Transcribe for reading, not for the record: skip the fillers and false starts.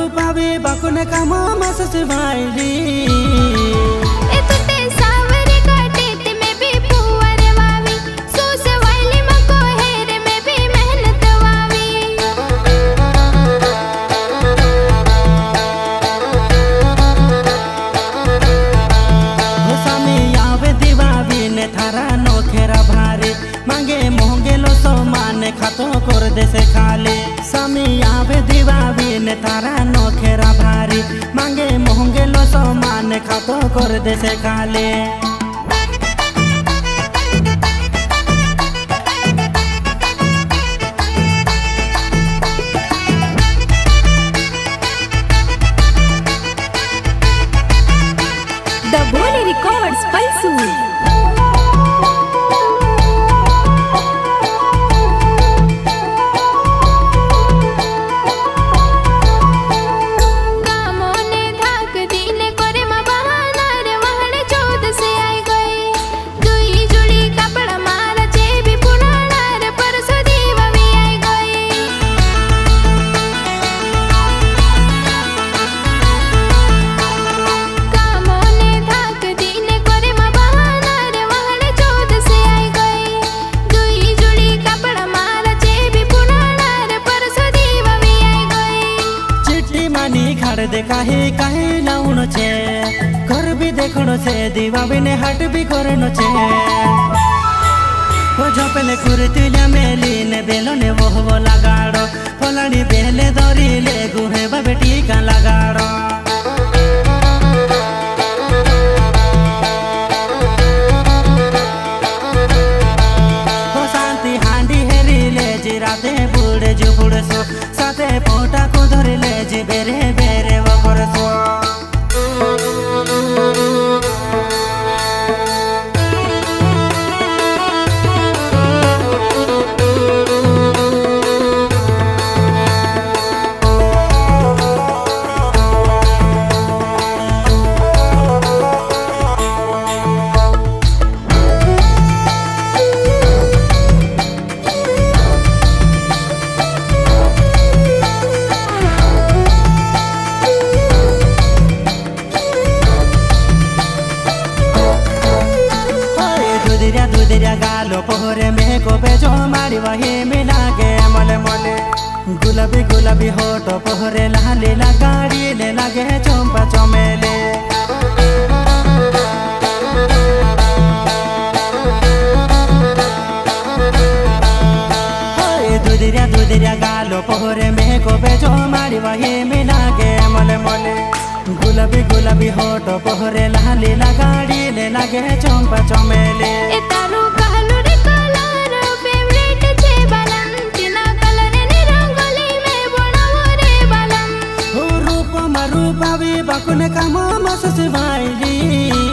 रूपावी बाकुने कामा मस सिवाइली खातो कर दे से खाली सामी आवे दीवावी ने तारा नोखेरा भारी मांगे मोहंगे लो सो मान खातो कर दे से खाली The Boli Records Palsu दे काहे लाउनो छे घर भी देखनो छे दीवा बिने हट भी करनो छे ओ झोपले कुर्तिला मेली ने बेलो ने वो लगाड़ो फलानी बेले दरी ले गुहे बाबे टीका लगाड़ो ओ शांति हांडी हेरी ले जिराते बुड़े जो बुड़सो साथे पोटा को धरे ले जी बेरे बेरे गालो पोहरे में को बेजो मारी वही मिला के मले मले गुलाबी गुलाबी होटो पोहरे लाली गाड़ी ले लगे चंपा चमेले दुधिया गालो पोहरे में को बेजो मारी वही मिला के मले मले गुलाबी गुलाबी होटो पोहरे लाली गाड़ी ले लगे चंपा चमेले रूपावी बाकुने कामा मस सिवाइली